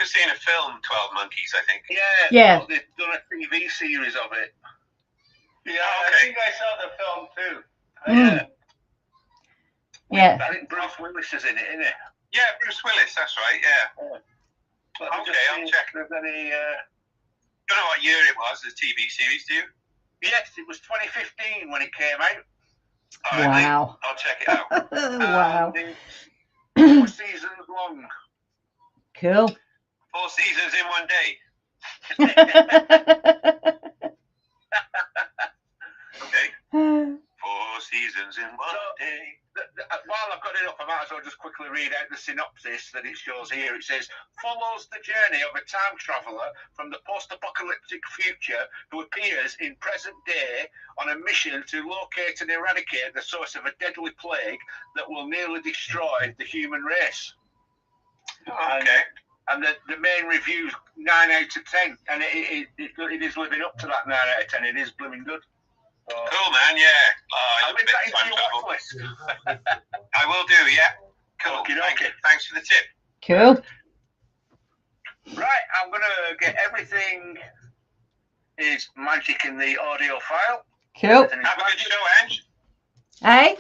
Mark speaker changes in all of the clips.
Speaker 1: seen a film, 12 Monkeys, I think.
Speaker 2: Yeah. They've done a TV series of it. Yeah,
Speaker 1: okay.
Speaker 2: I think I saw the film too.
Speaker 3: Yeah.
Speaker 2: I think Bruce Willis is in it, isn't it?
Speaker 1: Yeah, Bruce Willis, that's right, yeah.
Speaker 2: But
Speaker 1: Okay, I'll check.
Speaker 2: There's any,
Speaker 1: you know what year it was, the TV series, do you?
Speaker 2: Yes, it was 2015 when it came out.
Speaker 1: All right,
Speaker 3: Wow.
Speaker 1: I'll check it out.
Speaker 3: Wow.
Speaker 2: It's 4 seasons long.
Speaker 3: Cool.
Speaker 1: 4 seasons in one day. Okay. 4 seasons in one day.
Speaker 2: While I've got it up, I might as well just quickly read out the synopsis that it shows here. It says, follows the journey of a time traveller from the post-apocalyptic future who appears in present day on a mission to locate and eradicate the source of a deadly plague that will nearly destroy the human race.
Speaker 1: Okay.
Speaker 2: And the main review's 9 out of 10, and it is living up to that 9 out of 10. It is blooming good.
Speaker 1: Cool, man. Yeah.
Speaker 2: I'll leave that into your watch list.
Speaker 1: I will do. Yeah. Cool.
Speaker 2: Okay.
Speaker 1: Thanks for the tip.
Speaker 3: Cool.
Speaker 2: Right, I'm gonna get everything is magic in the audio file.
Speaker 3: Cool.
Speaker 1: Have a good show, Ange.
Speaker 3: Hey.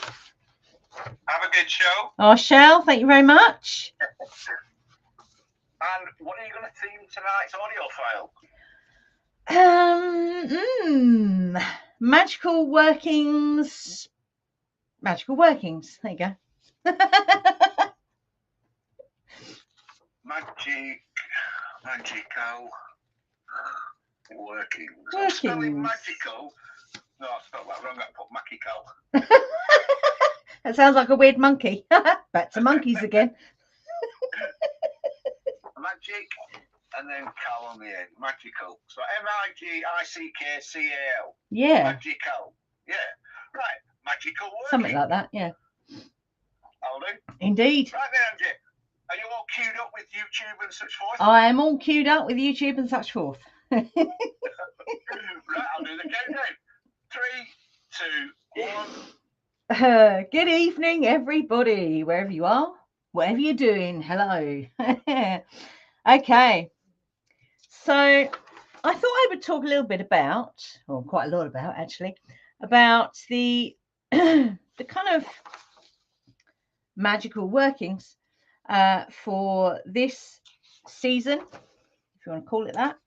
Speaker 1: Have a good show.
Speaker 3: I shall. Thank you very much.
Speaker 2: And what are you gonna theme tonight's audio file?
Speaker 3: Magical workings. Magical workings. There you go.
Speaker 2: Magickal workings.
Speaker 3: Workings.
Speaker 2: Spelling magical. No, I spelled that wrong. I put Magickal.
Speaker 3: That sounds like a weird monkey. Back to monkeys again.
Speaker 2: Magic and then cal on the end. Magickal. So Magickcal.
Speaker 3: Yeah.
Speaker 2: Magickal. Yeah. Right. Magical working.
Speaker 3: Something like that. Yeah.
Speaker 2: I'll do.
Speaker 3: Indeed.
Speaker 2: Right then, Angie. Are you all queued up with YouTube and such forth?
Speaker 3: I am all queued up with YouTube and such forth.
Speaker 2: Right, I'll do the countdown. 3, 2, 1.
Speaker 3: Good evening, everybody, wherever you are, whatever you're doing. Hello. Okay. So I thought I would talk a little bit about, or quite a lot about actually, about the the kind of magical workings for this season, if you want to call it that,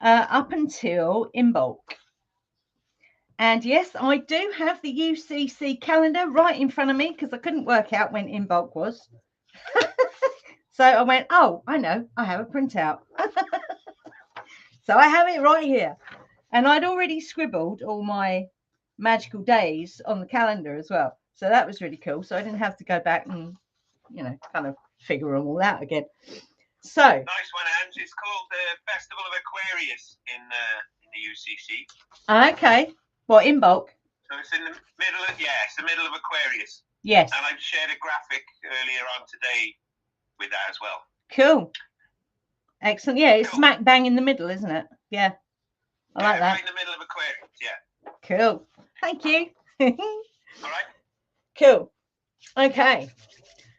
Speaker 3: up until Imbolg. And yes, I do have the UCC calendar right in front of me because I couldn't work out when Imbolg was. So I went, oh, I know, I have a printout. So I have it right here. And I'd already scribbled all my magical days on the calendar as well. So that was really cool. So I didn't have to go back and, you know, kind of figure them all out again. So
Speaker 1: nice one, Ange. It's called the Festival of Aquarius in the UCC.
Speaker 3: Okay. What, Imbolg?
Speaker 1: So it's in the middle of, it's the middle of Aquarius.
Speaker 3: Yes.
Speaker 1: And I've shared a graphic earlier on today with that as well.
Speaker 3: Cool. Excellent. Yeah, it's smack bang in the middle, isn't it? Yeah. I like that.
Speaker 1: Right in the middle of Aquarius, yeah.
Speaker 3: Cool. Thank you.
Speaker 1: All right.
Speaker 3: Cool. Okay.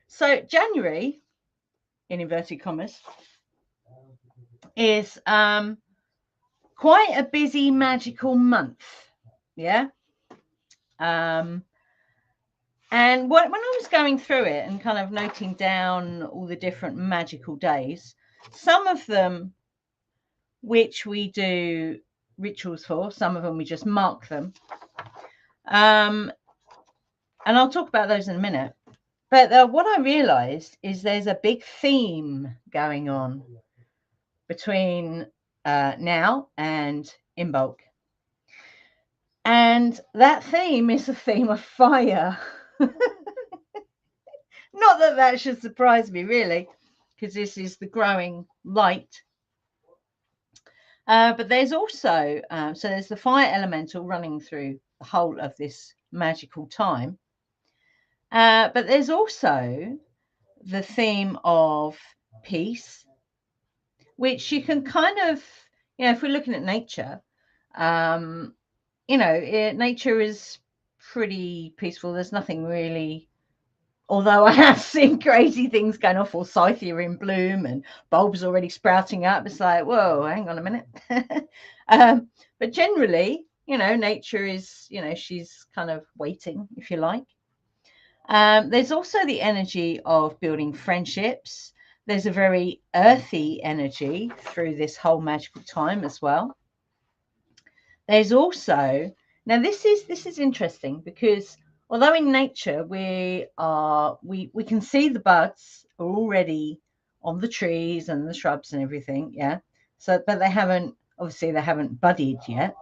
Speaker 3: So January, in inverted commas, is quite a busy magical month. Yeah. And when I was going through it and kind of noting down all the different magical days, some of them which we do rituals for, some of them we just mark them. And I'll talk about those in a minute. But what I realized is there's a big theme going on between now and Imbolg. And that theme is a theme of fire. Not that that should surprise me, really, because this is the growing light. But there's also, so there's the fire elemental running through the whole of this magical time. But there's also the theme of peace, which you can kind of, you know, if we're looking at nature, you know, nature is pretty peaceful. There's nothing really Although I have seen crazy things going off, forsythia in bloom and bulbs already sprouting up. It's like, whoa, hang on a minute. But generally, nature is, she's kind of waiting, if you like. There's also the energy of building friendships. There's a very earthy energy through this whole magical time as well. There's also, now this is interesting, because although in nature we can see the buds are already on the trees and the shrubs and everything, yeah. So, but they haven't budded yet.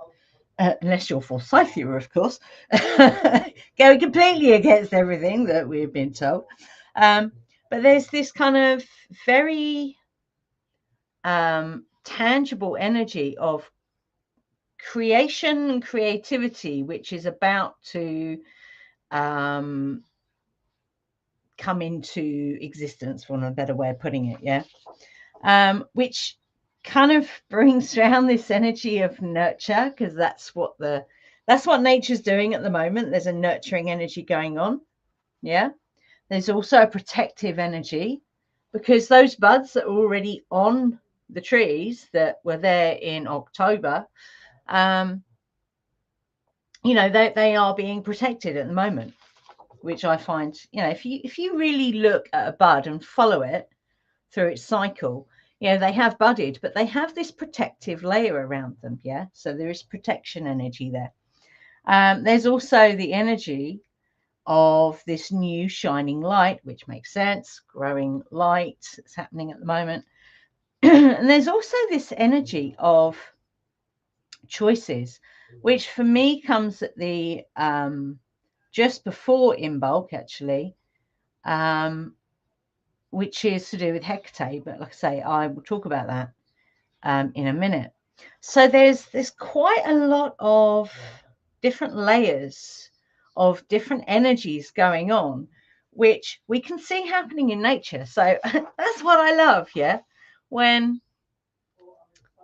Speaker 3: Unless you're forsythia, of course, going completely against everything that we've been told. But there's this kind of very tangible energy of creation and creativity, which is about to come into existence, for a better way of putting it, yeah. Which kind of brings down this energy of nurture, because that's what nature's doing at the moment. There's a nurturing energy going on, yeah. There's also a protective energy, because those buds that are already on the trees that were there in October, they are being protected at the moment, which I find, if you really look at a bud and follow it through its cycle, they have budded, but they have this protective layer around them, yeah. So there is protection energy there. There's also the energy of this new shining light, which makes sense, growing light that's happening at the moment. And there's also this energy of choices, which for me comes at the just before Imbolg, actually, which is to do with Hecate. But like I say, I will talk about that in a minute. So there's quite a lot of different layers of different energies going on, which we can see happening in nature. So that's what I love, yeah. When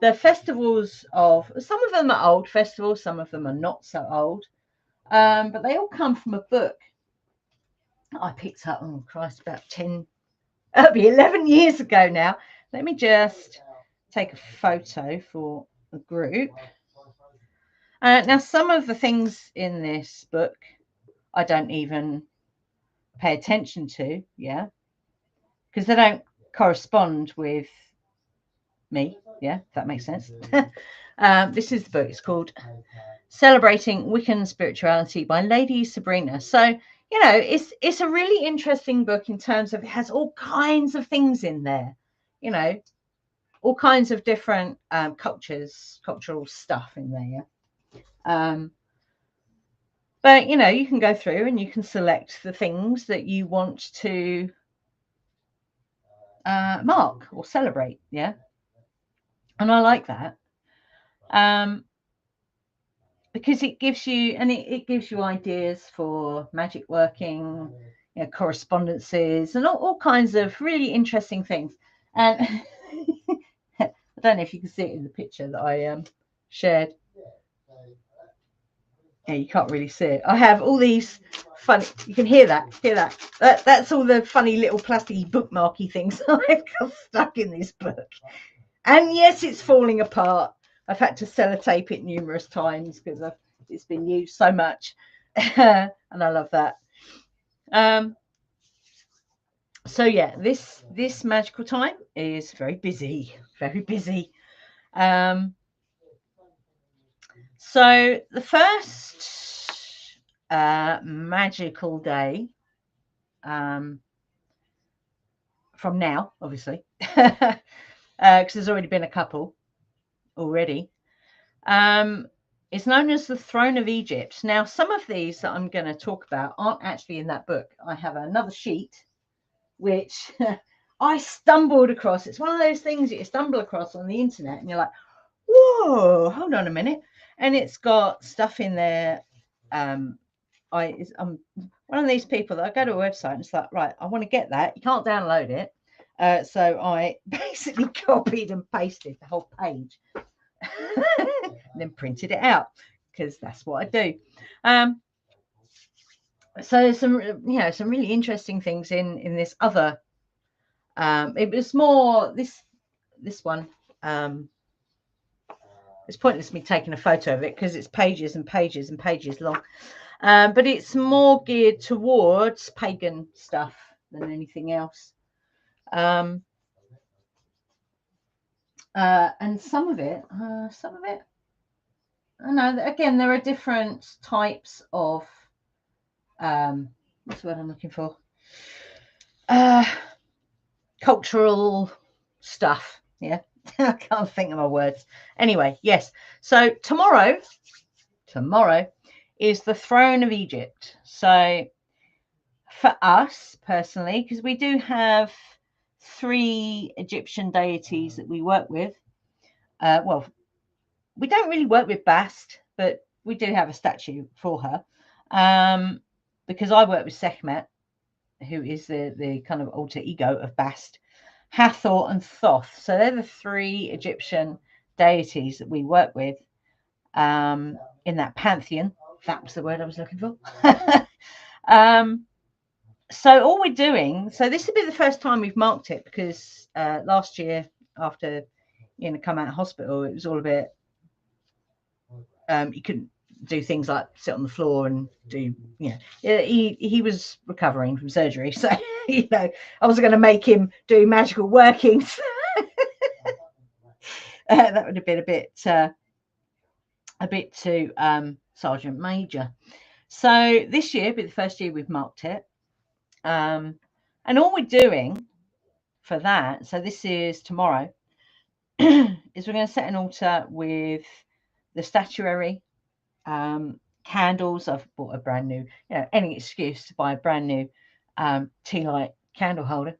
Speaker 3: the festivals of, some of them are old festivals, some of them are not so old, but they all come from a book I picked up, oh Christ, about 10, it'll be 11 years ago now. Let me just take a photo for the group. Now, some of the things in this book I don't even pay attention to, yeah, because they don't correspond with me, yeah, if that makes sense. This is the book. It's called Celebrating Wiccan Spirituality by Lady Sabrina. So, it's a really interesting book in terms of, it has all kinds of things in there, all kinds of different cultural stuff in there, yeah. But, you can go through and you can select the things that you want to mark or celebrate, yeah. And I like that. Because it gives you, it gives you ideas for magic working, correspondences, and all kinds of really interesting things. And I don't know if you can see it in the picture that I shared. Yeah, you can't really see it. I have all these funny, you can hear that. That's all the funny little plasticky bookmarky things I've got stuck in this book. And yes, it's falling apart. I've had to sellotape it numerous times because it's been used so much. And I love that. So yeah, this magical time is very busy, very busy. So the first magical day from now, obviously, because there's already been a couple already. It's known as the Throne of Egypt. Now, some of these that I'm going to talk about aren't actually in that book. I have another sheet which I stumbled across. It's one of those things that you stumble across on the internet and you're like, whoa, hold on a minute. And it's got stuff in there. I'm one of these people that I go to a website and it's like, right, I want to get that. You can't download it. So I basically copied and pasted the whole page and then printed it out because that's what I do. So some, you know, some really interesting things in this other. It was more this one. It's pointless me taking a photo of it because it's pages and pages and pages long. But it's more geared towards pagan stuff than anything else. And some of it, I know, again, there are different types of, what's the word I'm looking for? Cultural stuff. Yeah, I can't think of my words. Anyway, yes. So tomorrow is the throne of Egypt. So for us personally, because we do have 3 Egyptian deities that we work with. Well, we don't really work with Bast, but we do have a statue for her. Because I work with Sekhmet, who is the kind of alter ego of Bast, Hathor and Thoth. So they're the 3 Egyptian deities that we work with in that pantheon. That was the word I was looking for. So all we're doing, so this will be the first time we've marked it, because last year after come out of hospital, it was all a bit, you couldn't do things like sit on the floor and do, he was recovering from surgery, so I wasn't going to make him do magical workings. That would have been a bit too Sergeant Major. So this year will be the first year we've marked it. And all we're doing for that, so this is tomorrow, is we're going to set an altar with the statuary, candles. I've bought a brand new, any excuse to buy a brand new tea light candle holder.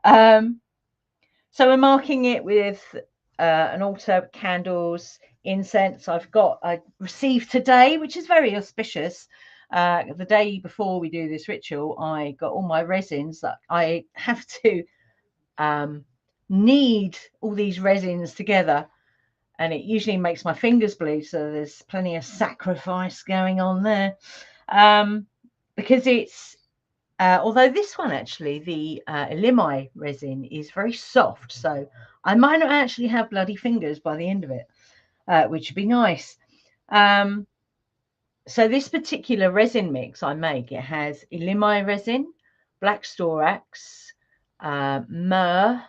Speaker 3: So we're marking it with an altar, candles, incense. I received today, which is very auspicious. The day before we do this ritual, I got all my resins that I have to knead all these resins together, and it usually makes my fingers bleed. So there's plenty of sacrifice going on there, because it's although this one actually, the Elimai resin, is very soft, so I might not actually have bloody fingers by the end of it, which would be nice. So this particular resin mix I make, it has Elimai resin, black storax, myrrh,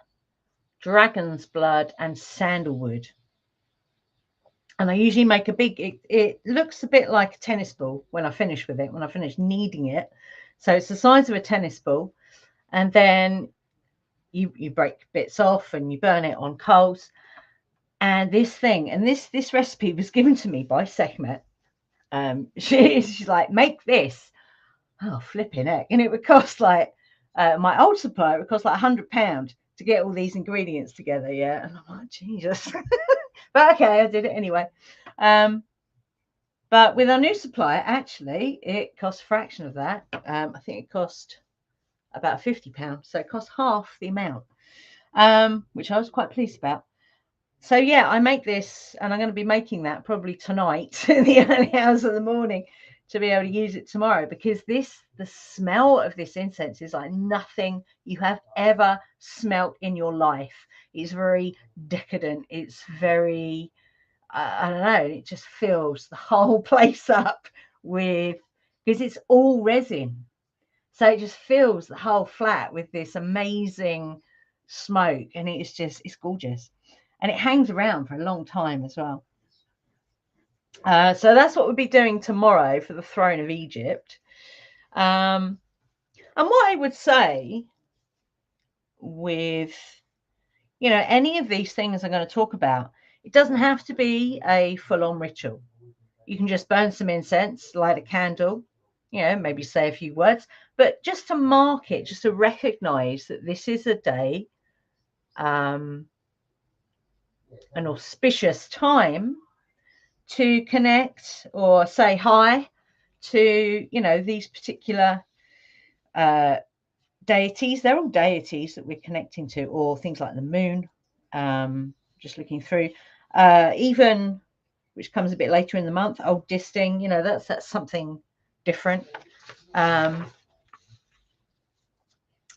Speaker 3: dragon's blood, and sandalwood. And I usually make a big, it looks a bit like a tennis ball when I finish with it, when I finish kneading it. So it's the size of a tennis ball. And then you break bits off and you burn it on coals. And this recipe was given to me by Sekhmet. She's like, make this. Oh, flipping heck. And it would cost like, my old supplier, it would cost like £100 to get all these ingredients together. Yeah. And I'm like, Jesus. But okay, I did it anyway. But with our new supplier, actually, it cost a fraction of that. I think it cost about £50. So it cost half the amount, which I was quite pleased about. So yeah, I make this, and I'm going to be making that probably tonight in the early hours of the morning to be able to use it tomorrow, because the smell of this incense is like nothing you have ever smelt in your life. It's very decadent. It's very, I don't know, it just fills the whole place up with, because it's all resin. So it just fills the whole flat with this amazing smoke, and it's gorgeous. And it hangs around for a long time as well. So that's what we'll be doing tomorrow for the throne of Egypt. And what I would say with, any of these things I'm going to talk about, it doesn't have to be a full-on ritual. You can just burn some incense, light a candle, maybe say a few words, but just to mark it, just to recognize that this is a day, an auspicious time to connect or say hi to, these particular deities. They're all deities that we're connecting to, or things like the moon. Just looking through, even, which comes a bit later in the month, old Disting, that's something different.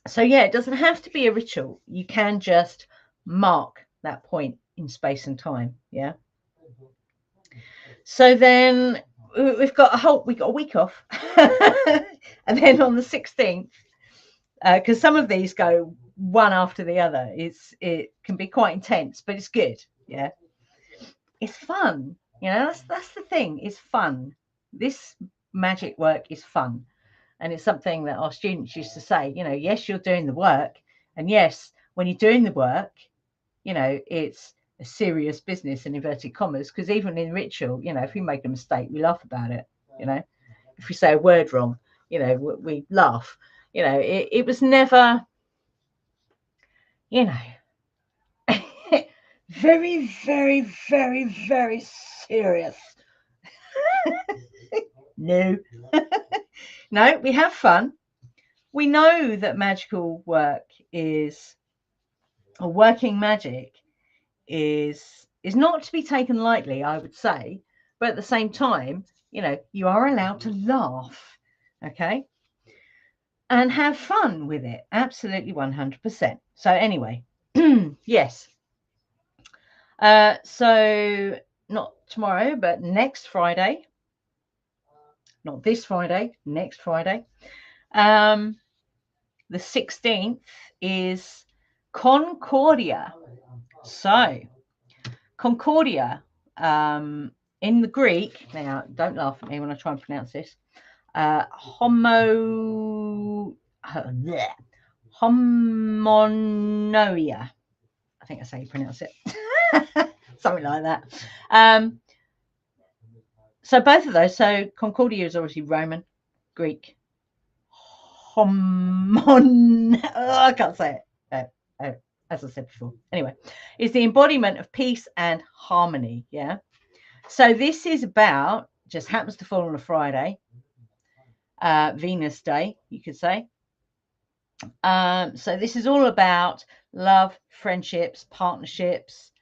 Speaker 3: So yeah, it doesn't have to be a ritual. You can just mark that point in space and time. Yeah. So then we've got a week off, and then on the 16th, because some of these go one after the other. It can be quite intense, but it's good. Yeah, it's fun. That's the thing. It's fun. This magic work is fun, and it's something that our students used to say. Yes, you're doing the work, and yes, when you're doing the work, it's a serious business in inverted commas, because even in ritual, if we make a mistake, we laugh about it. If we say a word wrong, we laugh. It was never, very, very, very, very serious. No. No, we have fun. We know that magical work working magic is not to be taken lightly, I would say, but at the same time, you are allowed to laugh, okay, and have fun with it. Absolutely, 100%. So anyway, yes. So not tomorrow, but next Friday. Not this Friday, next Friday. The 16th is Concordia. So Concordia, in the Greek, now don't laugh at me when I try and pronounce this, homonoia. I think that's how you pronounce it. Something like that. So both of those, so Concordia is obviously Roman, Greek. I can't say it. As I said before. Anyway, is the embodiment of peace and harmony. Yeah. So this is about, just happens to fall on a Friday, Venus Day, you could say. So this is all about love, friendships, partnerships,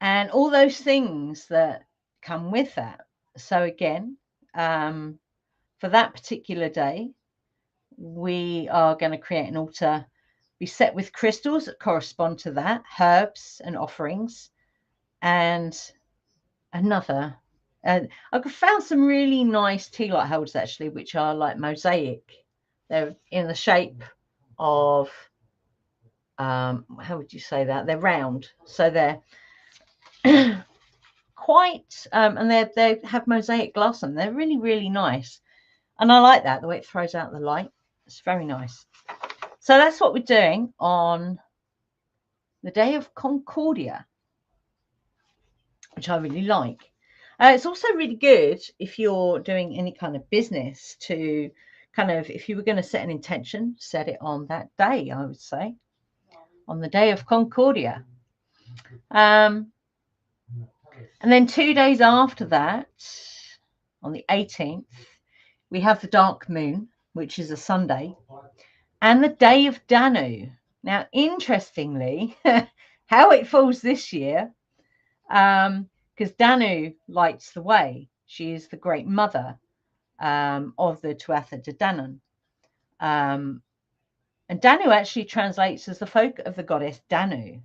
Speaker 3: and all those things that come with that. So again, for that particular day, we are going to create an altar, be set with crystals that correspond to that, herbs and offerings, and another. And I've found some really nice tea light holders actually, which are like mosaic. They're in the shape of, how would you say that? They're round, so they're quite, and they have mosaic glass on them. They're really, really nice, and I like that, the way it throws out the light. It's very nice. So that's what we're doing on the day of Concordia, which I really like. It's also really good if you're doing any kind of business to kind of, if you were going to set an intention, set it on that day, I would say, on the day of Concordia. And then 2 days after that, on the 18th, we have the dark moon, which is a Sunday, and the day of Danu. Now, interestingly, how it falls this year, because Danu lights the way. She is the great mother of the Tuatha De Danann. And Danu actually translates as the folk of the goddess Danu.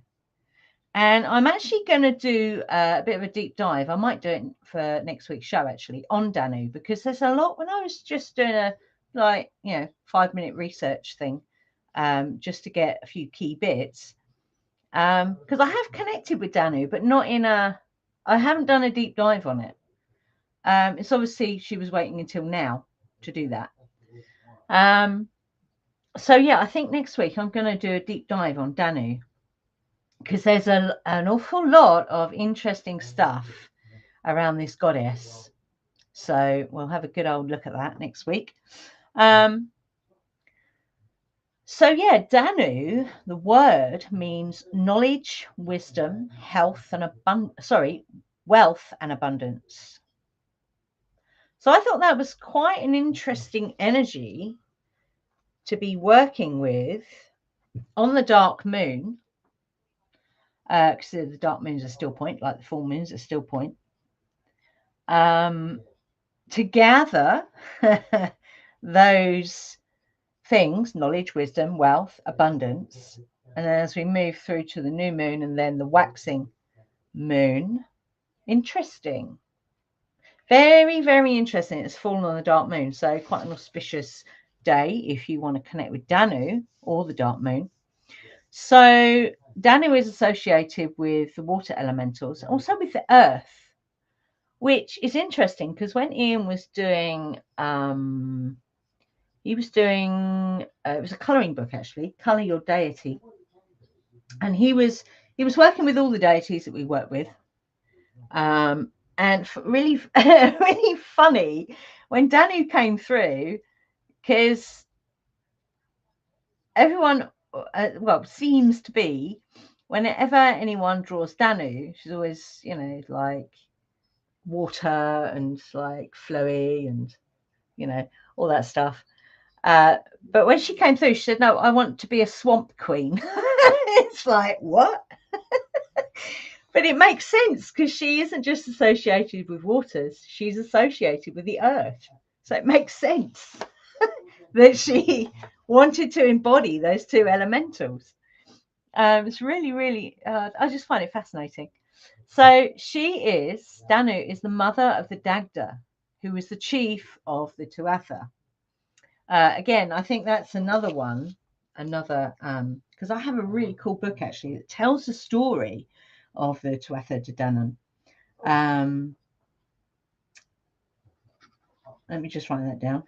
Speaker 3: And I'm actually going to do a bit of a deep dive. I might do it for next week's show, actually, on Danu, because there's a lot. When I was just doing a 5-minute research thing, just to get a few key bits, because I have connected with Danu, but not in a, I haven't done a deep dive on it. It's obviously she was waiting until now to do that. So yeah, I think next week I'm going to do a deep dive on Danu, because there's an awful lot of interesting stuff around this goddess. So we'll have a good old look at that next week. So yeah, Danu, the word means knowledge, wisdom, health, and wealth and abundance. So I thought that was quite an interesting energy to be working with on the dark moon, because the dark moon's a still point, like the full moon's a still point. And to gather those things, knowledge, wisdom, wealth, abundance. And then as we move through to the new moon and then the waxing moon, interesting. Very, very interesting. It's fallen on the dark moon, so quite an auspicious day if you want to connect with Danu or the dark moon. So Danu is associated with the water elementals, also with the earth, which is interesting because when Ian was doing, it was a colouring book actually, Colour Your Deity, and he was working with all the deities that we work with. And really, really funny when Danu came through, because everyone, seems to be, whenever anyone draws Danu, she's always, like water and like flowy and, all that stuff. But when she came through, she said, "No, I want to be a swamp queen." It's like, what? But it makes sense because she isn't just associated with waters, she's associated with the earth. So it makes sense that she wanted to embody those two elementals. It's really, really, I just find it fascinating. So Danu is the mother of the Dagda, who is the chief of the Tuatha. Again, I think that's another one, because I have a really cool book actually that tells the story of the Tuatha De Danann. Let me just write that down.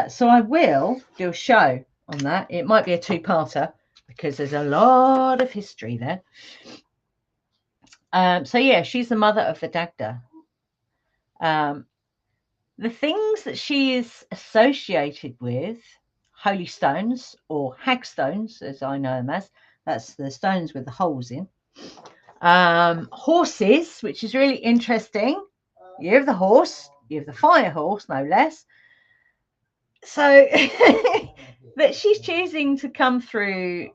Speaker 3: So I will do a show on that. It might be a two-parter because there's a lot of history there. So yeah, she's the mother of the Dagda. The things that she is associated with, holy stones or hagstones, as I know them as, that's the stones with the holes in. Horses, which is really interesting. You have the horse, you have the fire horse, no less. So that she's choosing to come through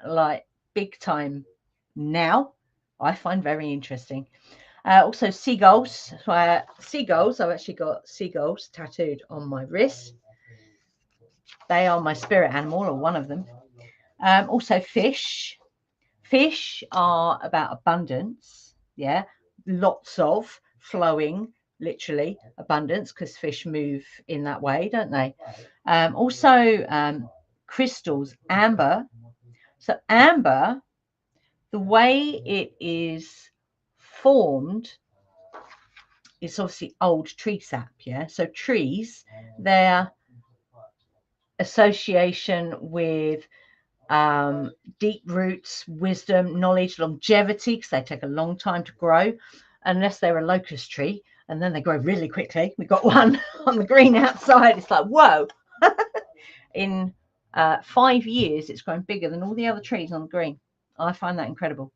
Speaker 3: like big time now, I find very interesting. Also seagulls. Seagulls, I've actually got seagulls tattooed on my wrist. They are my spirit animal, or one of them. Also fish. Fish are about abundance. Yeah, lots of flowing, literally abundance, because fish move in that way, don't they? Also crystals, amber. So amber, the way it is formed, it's obviously old tree sap. Yeah, so trees, their association with deep roots, wisdom, knowledge, longevity, because they take a long time to grow, unless they're a locust tree, and then they grow really quickly. We got one on the green outside. It's like, whoa. In 5 years, it's grown bigger than all the other trees on the green. I find that incredible.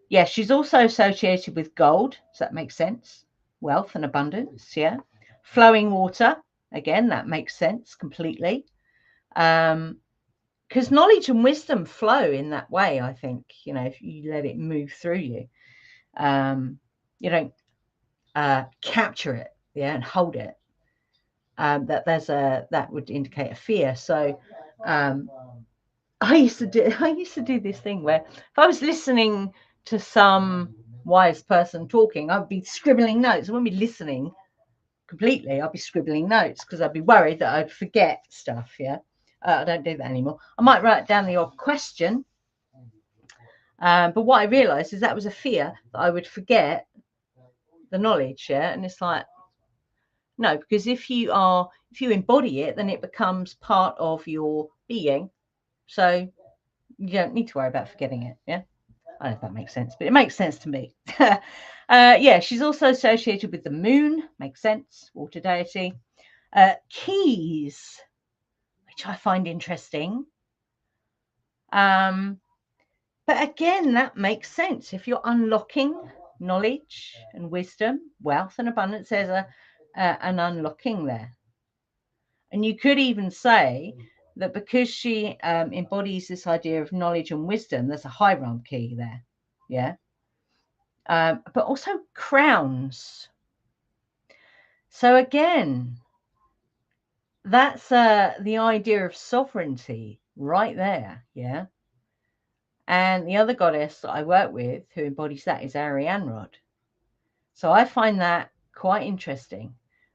Speaker 3: Yeah, she's also associated with gold, so that makes sense. Wealth and abundance, yeah. Flowing water, again, that makes sense completely. Because knowledge and wisdom flow in that way, I think, if you let it move through you. You don't capture it, yeah, and hold it. That would indicate a fear. So I used to do this thing where if I was listening to some wise person talking, I'd be scribbling notes. I wouldn't be listening completely. I'd be scribbling notes because I'd be worried that I'd forget stuff. Yeah, I don't do that anymore. I might write down the odd question, but what I realised is that was a fear that I would forget the knowledge. Yeah, and it's like, no, because if you embody it, then it becomes part of your being. So you don't need to worry about forgetting it. Yeah, I don't know if that makes sense, but it makes sense to me. Yeah, she's also associated with the moon. Makes sense. Water deity. Keys, which I find interesting. But again, that makes sense. If you're unlocking knowledge and wisdom, wealth and abundance, there's an unlocking there. And you could even say that because she embodies this idea of knowledge and wisdom, there's a hierarchy there. Yeah. but also crowns. So again, that's the idea of sovereignty right there, yeah. And the other goddess that I work with who embodies that is Arianrod. So I find that quite interesting.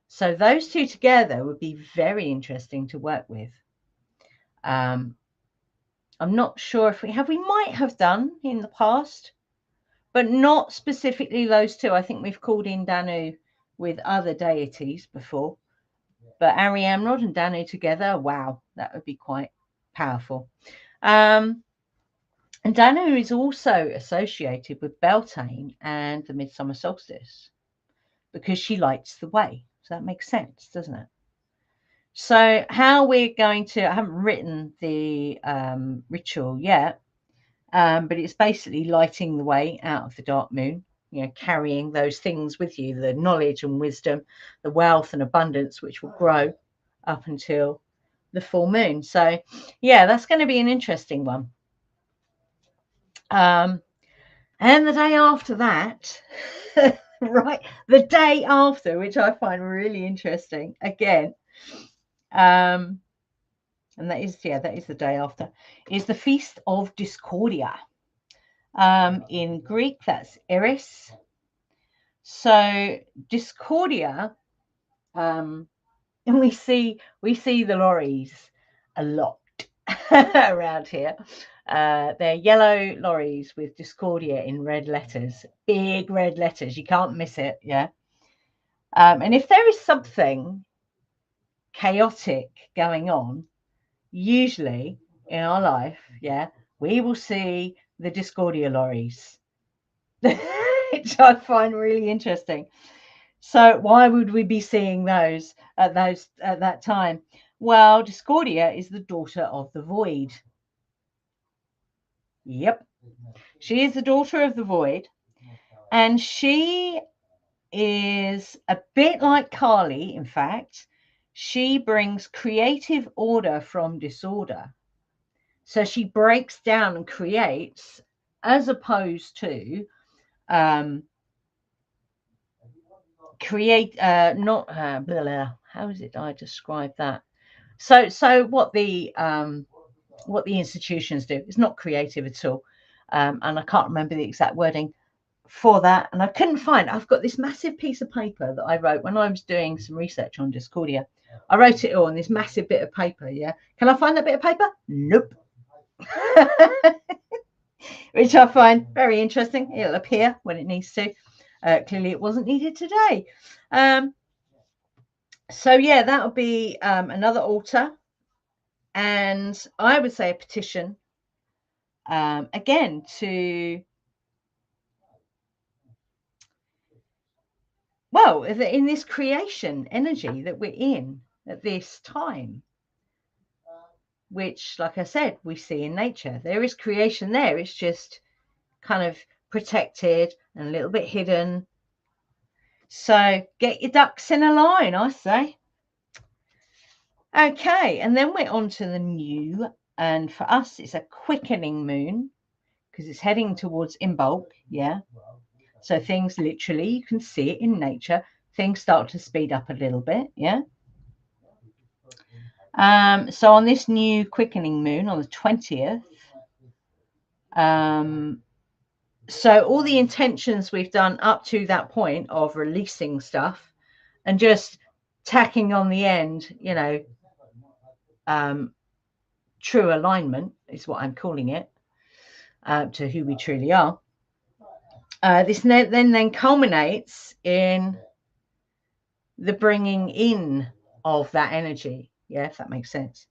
Speaker 3: So those two together would be very interesting to work with. I'm not sure if we might have done in the past, but not specifically those two. I think we've called in Danu with other deities before, but Arianrod and Danu together, wow, that would be quite powerful. And Danu is also associated with Beltane and the Midsummer Solstice because she lights the way. So that makes sense, doesn't it? So how we're going to, I haven't written the ritual yet, but it's basically lighting the way out of the dark moon, you know, carrying those things with you, the knowledge and wisdom, the wealth and abundance, which will grow up until the full moon. So yeah, that's going to be an interesting one. And the day after that, right, the day after, which I find really interesting, again, and that is the day after, is the Feast of Discordia. In Greek, that's Eris. So Discordia, and we see the lorries a lot around here. They're yellow lorries with Discordia in red letters, big red letters. You can't miss it, yeah. And if there is something chaotic going on, usually in our life, yeah, we will see the Discordia lorries, which I find really interesting. So why would we be seeing those at that time? Well, Discordia is the daughter of the void. Yep. She is the daughter of the void, and she is a bit like Kali. In fact, she brings creative order from disorder. So she breaks down and creates, as opposed to create not blah, blah, how is it I describe that? So what the institutions do is not creative at all, and I can't remember the exact wording for that, and I couldn't find. I've got this massive piece of paper that I wrote when I was doing some research on Discordia. I wrote it all on this massive bit of paper. Yeah, can I find that bit of paper? Nope. Which I find very interesting. It'll appear when it needs to. Clearly, it wasn't needed today. So yeah, that would be another altar, and I would say a petition. Again, to in this creation energy that we're in at this time, which, like I said, we see in nature. There is creation there. It's just kind of protected and a little bit hidden. So get your ducks in a line, I say. Okay, and then we're on to the new, and for us, it's a quickening moon because it's heading towards Imbolg, yeah. So things literally, you can see it in nature, things start to speed up a little bit, yeah. So on this new quickening moon on the 20th, so all the intentions we've done up to that point of releasing stuff and just tacking on the end, you know, true alignment is what I'm calling it, to who we truly are. This then culminates in the bringing in of that energy. Yeah, if that makes sense.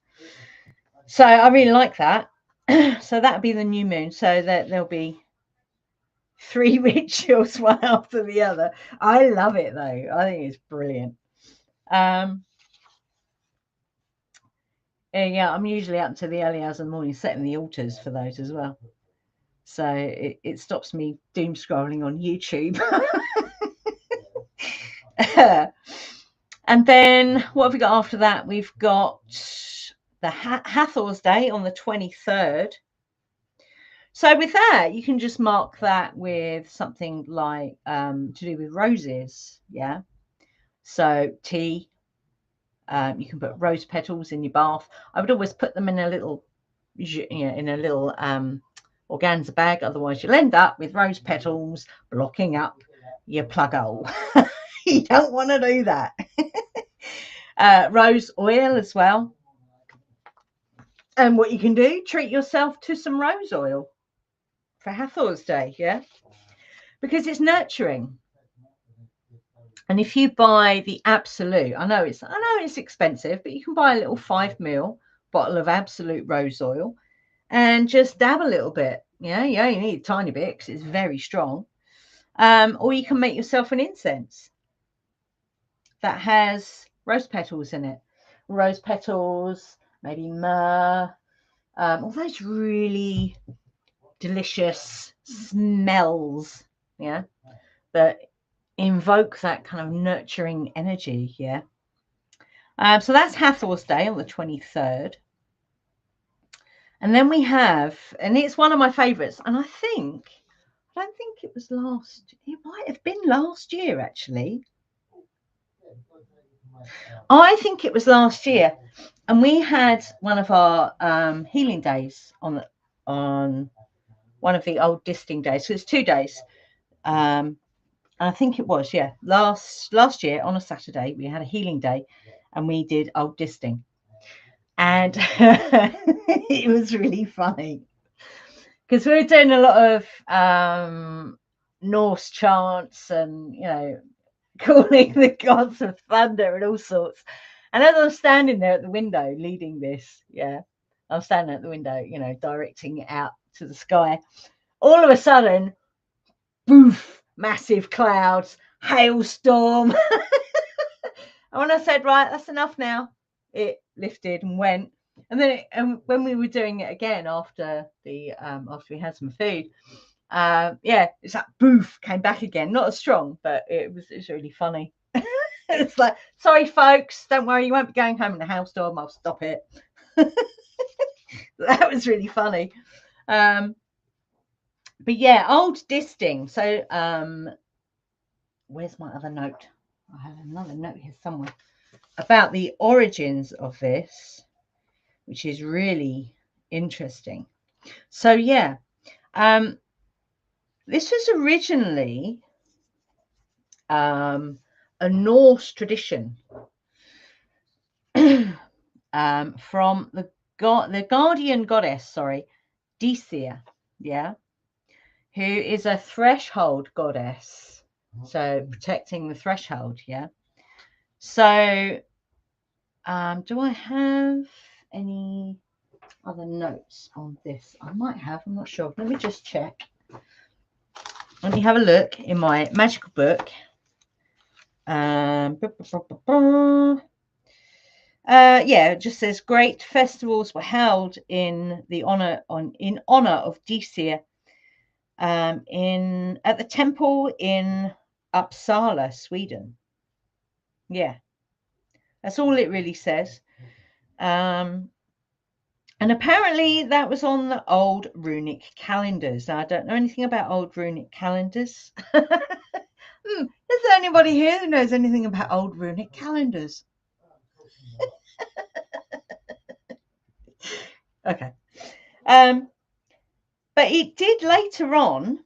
Speaker 3: So I really like that. So that'll be the new moon. So that there'll be 3 rituals, one after the other. I love it though. I think it's brilliant. Yeah, I'm usually up to the early hours of the morning setting the altars for those as well. So it stops me doom scrolling on YouTube. And then what have we got after that? We've got the Hathor's Day on the 23rd. So with that, you can just mark that with something like to do with roses. Yeah. So tea. You can put rose petals in your bath. I would always put them in a little, organza bag. Otherwise, you'll end up with rose petals blocking up your plug hole. You don't want to do that. Rose oil as well. And what you can do, treat yourself to some rose oil for Hathor's Day, yeah? Because it's nurturing. And if you buy the Absolute, I know it's expensive, but you can buy a little 5ml bottle of Absolute rose oil and just dab a little bit. Yeah, you only need a tiny bit because it's very strong. Or you can make yourself an incense that has rose petals in it. Rose petals, maybe myrrh, all those really delicious smells, yeah, that invoke that kind of nurturing energy, yeah. So that's Hathor's Day on the 23rd. And then we have, and it's one of my favourites, and I don't think it might have been last year actually. I think it was last year, and we had one of our healing days on one of the old disting days. So it's 2 days. And I think it was, yeah, last year on a Saturday we had a healing day, and we did old disting, and it was really funny because we were doing a lot of Norse chants and calling the gods of thunder and all sorts. And as I was standing there at the window leading this, I'm standing at the window, directing it out to the sky. All of a sudden, boof, massive clouds, hailstorm. And when I said, right, that's enough now, it lifted and went. And then when we were doing it again after we had some food, it's like boof, came back again. Not as strong, but it was really funny. It's like, sorry folks, don't worry, you won't be going home in a hailstorm, I'll stop it. That was really funny. But yeah, old disting. So where's my other note? I have another note here somewhere about the origins of this, which is really interesting. So yeah, this was originally a Norse tradition from the guardian goddess, Dicea, who is a threshold goddess, so protecting the threshold, So, do I have any other notes on this? I might have, I'm not sure. Let me just check. Let me have a look in my magical book. It just says great festivals were held in honor of Dicea at the temple in Uppsala, Sweden. Yeah, that's all it really says. And apparently that was on the old runic calendars. Now, I don't know anything about old runic calendars. Is there anybody here who knows anything about old runic calendars? Okay. But it did later on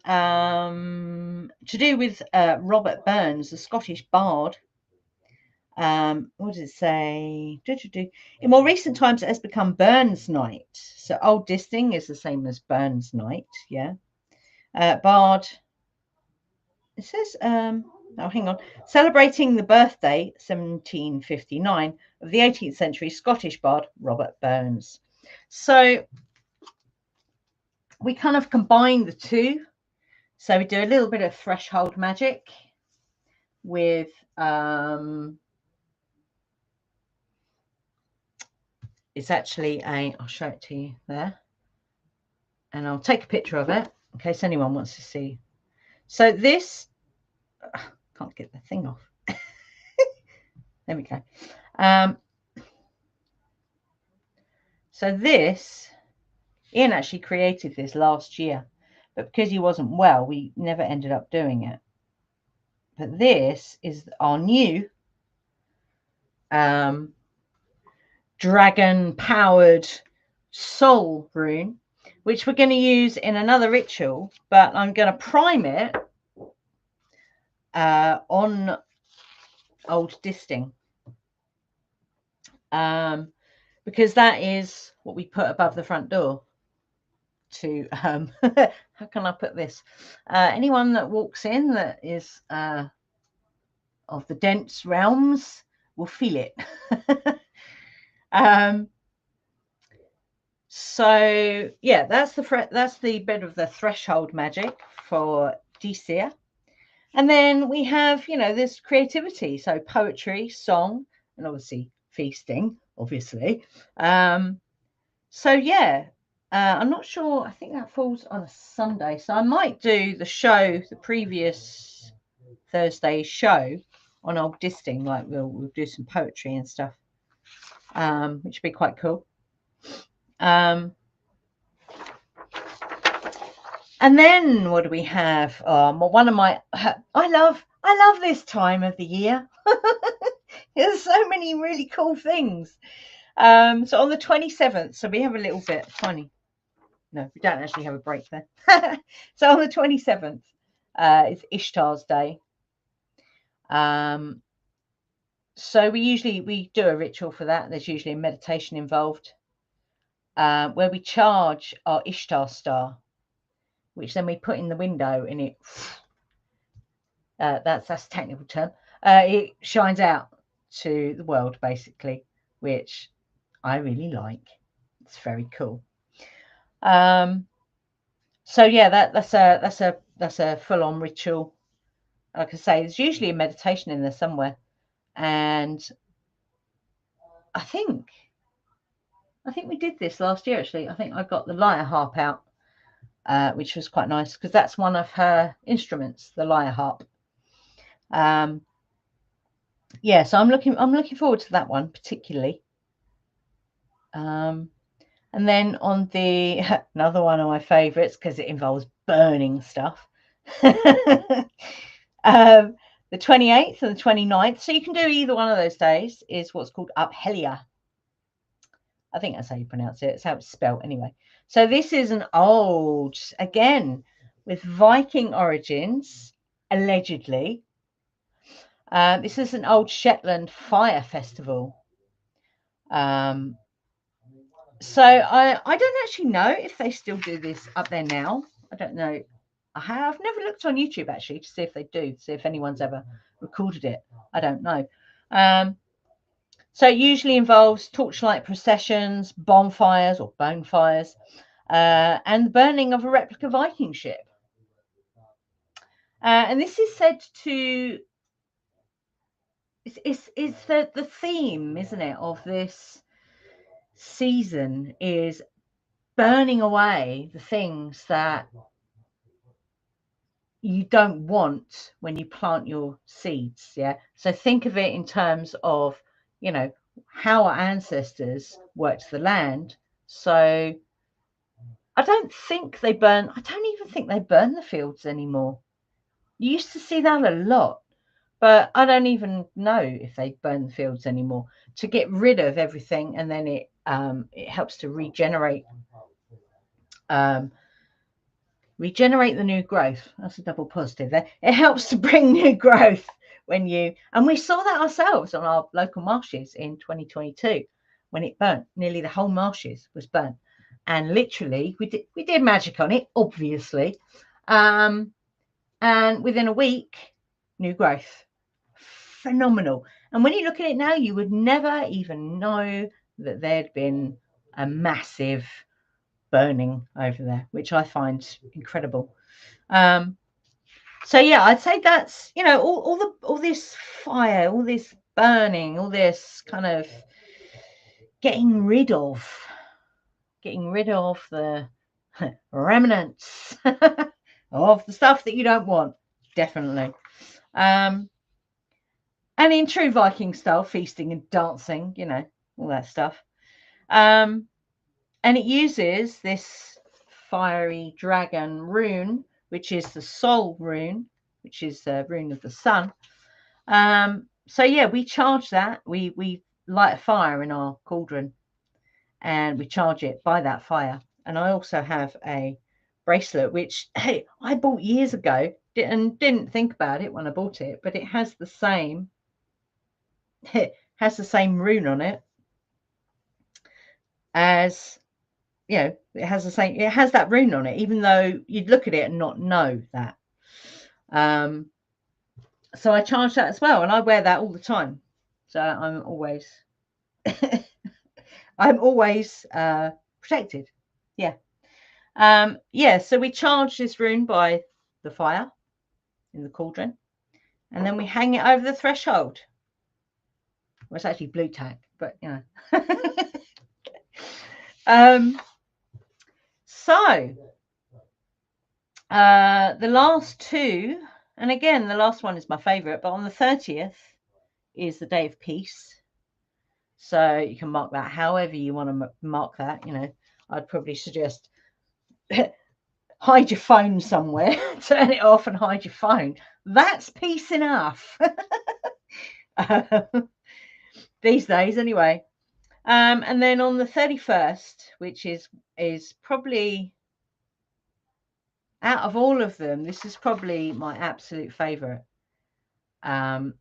Speaker 3: to do with Robert Burns, the Scottish bard. What does it say? In more recent times, it has become Burns Night. So old disting is the same as Burns Night, bard. It says, hang on. Celebrating the birthday, 1759, of the 18th century Scottish bard Robert Burns. So we kind of combine the two. So we do a little bit of threshold magic with it's actually I'll show it to you there, and I'll take a picture of it in case anyone wants to see. So this, can't get the thing off. There we go. So this Ian actually created this last year, but because he wasn't well, we never ended up doing it. But this is our new dragon-powered soul rune, which we're going to use in another ritual, but I'm going to prime it on old disting, because that is what we put above the front door to how can I put this, anyone that walks in that is of the dense realms will feel it. So yeah, that's the bit of the threshold magic for DCR. And then we have, this creativity, so poetry, song, and obviously feasting, obviously. So yeah, I'm not sure. I think that falls on a Sunday, so I might do the previous Thursday show on old disting. Like we'll do some poetry and stuff, which would be quite cool. And then what do we have? One of my, I love this time of the year. There's so many really cool things. So on the 27th, so we have a little bit funny. No, we don't actually have a break there. So on the 27th, it's Ishtar's Day. So we do a ritual for that. There's usually a meditation involved, where we charge our Ishtar star, which then we put in the window, and it that's a technical term. It shines out to the world, basically, which I really like. It's very cool. So yeah, that's a full-on ritual. Like I say, there's usually a meditation in there somewhere, and I think we did this last year. Actually, I think I got the lyre harp out, which was quite nice because that's one of her instruments, the lyre harp. Yeah, so I'm looking forward to that one particularly. And then on the another one of my favorites, because it involves burning stuff, the 28th and the 29th, so you can do either one of those days, is what's called Uphelia. I think that's how you pronounce it. It's how it's spelled anyway. So this is an old, again, with Viking origins, allegedly. This is an old Shetland fire festival. So I don't actually know if they still do this up there now. I don't know. I've never looked on YouTube actually to see if they do, see if anyone's ever recorded it. I don't know. So it usually involves torchlight processions, bonfires or bonefires, and the burning of a replica Viking ship. And this is said to, it's the theme, isn't it, of this season is burning away the things that you don't want when you plant your seeds. Yeah. So think of it in terms of, how our ancestors worked the land. So I don't even think they burn the fields anymore. You used to see that a lot, but I don't even know if they burn the fields anymore to get rid of everything. And then it helps to regenerate the new growth. That's a double positive there. It helps to bring new growth and we saw that ourselves on our local marshes in 2022 when it burnt. Nearly the whole marshes was burnt, and literally we did magic on it, obviously, and within a week, new growth. Phenomenal. And when you look at it now, you would never even know that there'd been a massive burning over there, which I find incredible. So yeah, I'd say that's, all this fire, all this burning, all this kind of getting rid of the remnants of the stuff that you don't want, definitely. And in true Viking style, feasting and dancing, all that stuff. And it uses this fiery dragon rune, which is the soul rune, which is the rune of the sun. So yeah, we charge that. We light a fire in our cauldron, and we charge it by that fire. And I also have a bracelet, which, hey, I bought years ago and didn't think about it when I bought it, but it has the same rune on it as, you know, it has that rune on it, even though you'd look at it and not know that. So I charge that as well, and I wear that all the time. So I'm always protected. Yeah. Yeah, so we charge this rune by the fire in the cauldron, and then we hang it over the threshold. Well, it's actually blue tack, but you know. So the last two, and again, the last one is my favorite, but on the 30th is the day of peace. So you can mark that however you want to mark that. You know, I'd probably suggest hide your phone somewhere, turn it off and hide your phone. That's peace enough. These days anyway. And then on the 31st, which is probably, out of all of them, this is probably my absolute favorite. The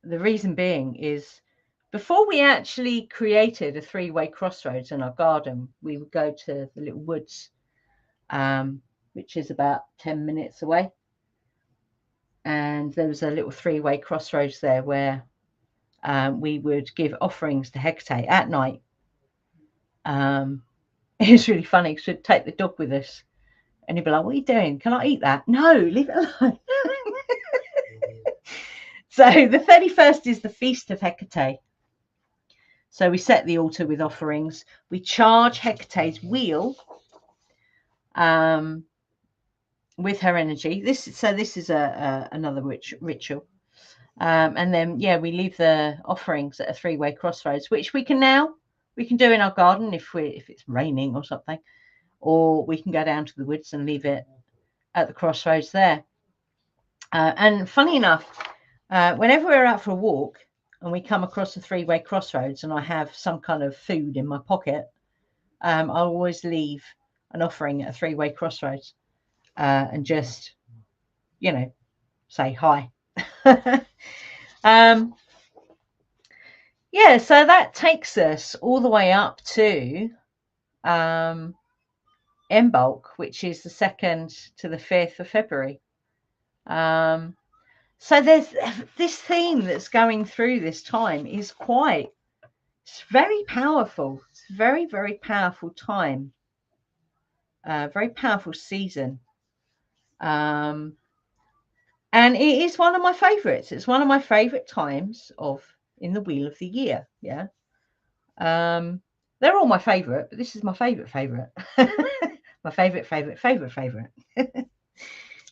Speaker 3: reason being is, before we actually created a 3-way crossroads in our garden, we would go to the little woods, which is about 10 minutes away. And there was a little 3-way crossroads there where we would give offerings to Hecate at night. It was really funny because we'd take the dog with us and he'd be like, "What are you doing? Can I eat that?" "No, leave it alone." So the 31st is the feast of Hecate. So we set the altar with offerings. We charge Hecate's wheel with her energy. This is another ritual. And then, yeah, we leave the offerings at a 3-way crossroads, which we can do in our garden if it's raining or something, or we can go down to the woods and leave it at the crossroads there. And funny enough, whenever we're out for a walk and we come across a 3-way crossroads and I have some kind of food in my pocket, I'll always leave an offering at a 3-way crossroads and just, you know, say hi. Yeah, so that takes us all the way up to Imbolg, which is the 2nd to the 5th of February. So there's this theme that's going through this time is it's very powerful. It's a very, very powerful time. Very powerful season. And it is one of my favorites. It's one of my favorite times in the Wheel of the Year. Yeah. They're all my favorite, but this is my favorite. My favorite.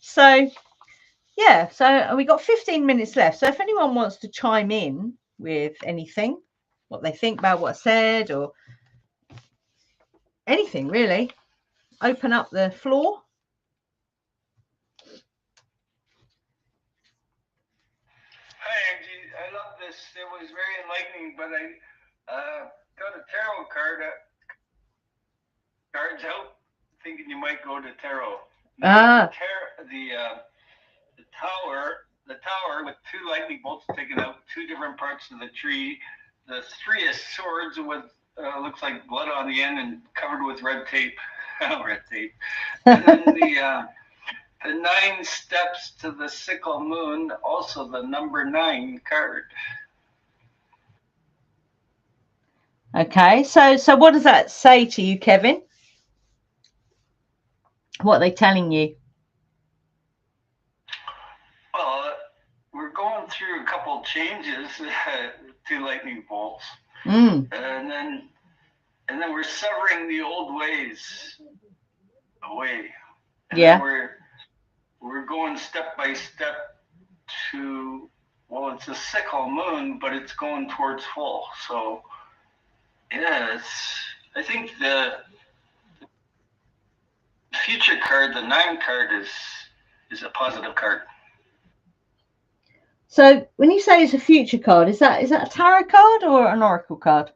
Speaker 3: So yeah, so we got 15 minutes left. So if anyone wants to chime in with anything, what they think about what I said, or anything really, open up the floor.
Speaker 2: Hi, Angie. I love this. It was very enlightening, but I got a tarot cards out, thinking you might go to tarot. The tower with 2 lightning bolts taken out 2 different parts of the tree. The 3 of swords with looks like blood on the end and covered with red tape. Red tape. And then the 9 steps to the sickle moon, also the number 9 card.
Speaker 3: Okay, so what does that say to you, Kevin? What are they telling you?
Speaker 2: Well, we're going through a couple changes, 2 lightning bolts,
Speaker 3: and
Speaker 2: then we're severing the old ways away. And
Speaker 3: yeah,
Speaker 2: we're going step by step to, well, it's a sickle moon, but it's going towards full. So yeah,
Speaker 4: I think the future card, the 9 card, is a positive card.
Speaker 3: So when you say it's a future card, is that a tarot card or an oracle card?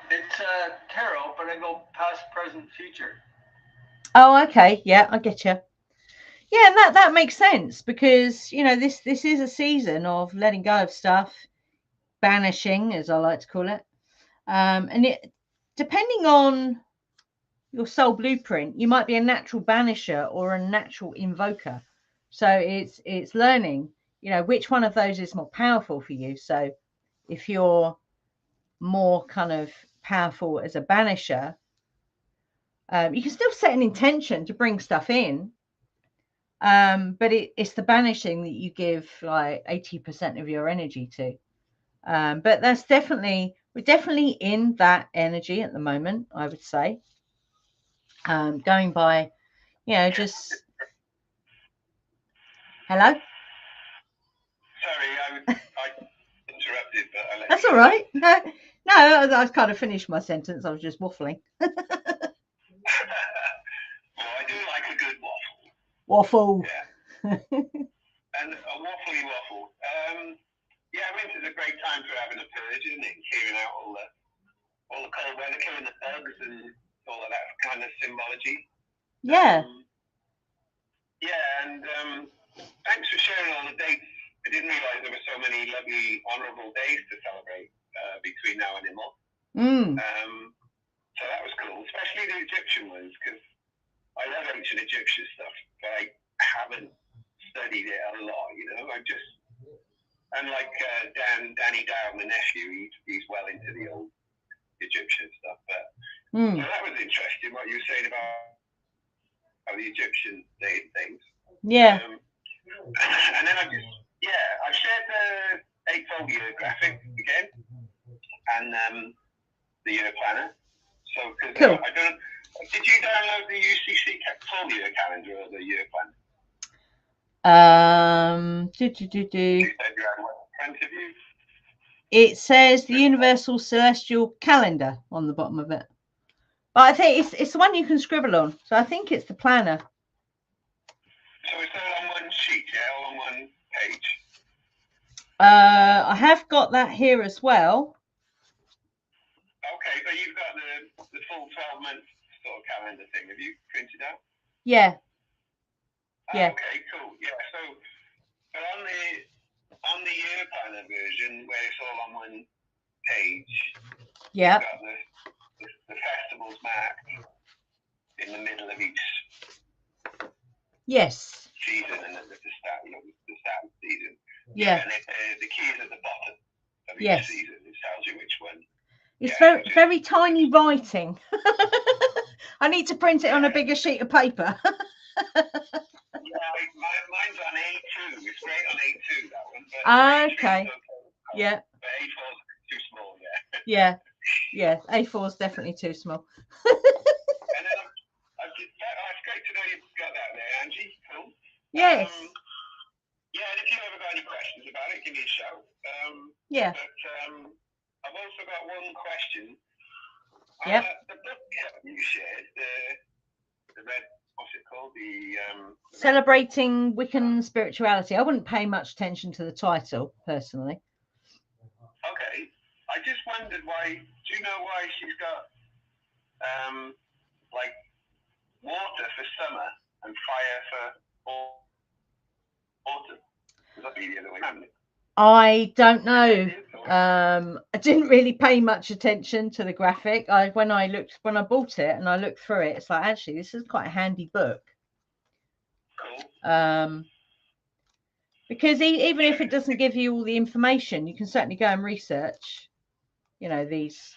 Speaker 4: It's tarot, but I go past, present, future.
Speaker 3: Oh, okay. Yeah, I get you. Yeah, and that makes sense because, you know, this is a season of letting go of stuff, banishing, as I like to call it. And it, depending on your soul blueprint, you might be a natural banisher or a natural invoker. So it's learning, you know, which one of those is more powerful for you. So if you're more kind of powerful as a banisher, you can still set an intention to bring stuff in, but it's the banishing that you give like 80% of your energy to. But that's we're definitely in that energy at the moment, I would say. Going by, you know, just hello.
Speaker 1: Sorry, I interrupted, but I let
Speaker 3: That's
Speaker 1: you
Speaker 3: all
Speaker 1: go.
Speaker 3: right. No, I kind of finished my sentence. I was just waffling.
Speaker 1: Well, I do like a good waffle.
Speaker 3: Waffle.
Speaker 1: Yeah. And a waffly waffle. Yeah, winter's a great time for having a purge, isn't it? Clearing out all the cold weather, killing the bugs and all of that kind of symbology.
Speaker 3: Yeah.
Speaker 1: Yeah, and thanks for sharing all the dates. I didn't realise there were so many lovely, honourable days to celebrate between now and Imbolg. So that was cool, especially the Egyptian ones, because I love ancient Egyptian stuff, but I haven't studied it a lot, you know. Unlike Danny Dow, my nephew, he's well into the old Egyptian stuff. But so that was interesting what you were saying about how the Egyptian did things.
Speaker 3: Yeah.
Speaker 1: And then I've shared the 8-fold year graphic again, and the year planner. So because
Speaker 3: cool.
Speaker 1: Did you download the UCC full year calendar or the year planner? You said you had one in front of you.
Speaker 3: It says the Universal Celestial Calendar on the bottom of it. But I think it's the one you can scribble on. So I think it's the planner.
Speaker 1: So it's all on one sheet, yeah, all on one page.
Speaker 3: I have got that here as well.
Speaker 1: Okay, but you've got the full 12-month sort of calendar thing. Have you printed out?
Speaker 3: Yeah. Yeah.
Speaker 1: Okay, cool. Yeah, so on the year planner version, where it's all on one page,
Speaker 3: yeah,
Speaker 1: you've got the festivals marked in the middle of each season, and the start of season.
Speaker 3: Yeah.
Speaker 1: And the key is at the bottom of each season. It tells you which one.
Speaker 3: It's very tiny writing. I need to print it on a bigger sheet of paper.
Speaker 1: Yeah, mine's on A2. It's great on A2, that one. But
Speaker 3: okay. Yeah.
Speaker 1: But A4 is too small,
Speaker 3: yeah. Yeah, A4 is definitely too small.
Speaker 1: And then it's great to know you've got that there, Angie. Cool.
Speaker 3: Yes.
Speaker 1: Yeah, and if you ever got any questions about it, give me a shout.
Speaker 3: Yeah.
Speaker 1: But I've also got one question.
Speaker 3: Yeah.
Speaker 1: The book you shared, the red, what's it called? The
Speaker 3: Celebrating Wiccan Spirituality. I wouldn't pay much attention to the title, personally.
Speaker 1: Okay. I just wondered why, do you know why she's got, like, water for summer and fire for autumn? Would that be the other way around?
Speaker 3: I don't know. I didn't really pay much attention to the graphic. When I bought it and I looked through it, it's like, actually, this is quite a handy book.
Speaker 1: Cool.
Speaker 3: Because even if it doesn't give you all the information, you can certainly go and research, you know, these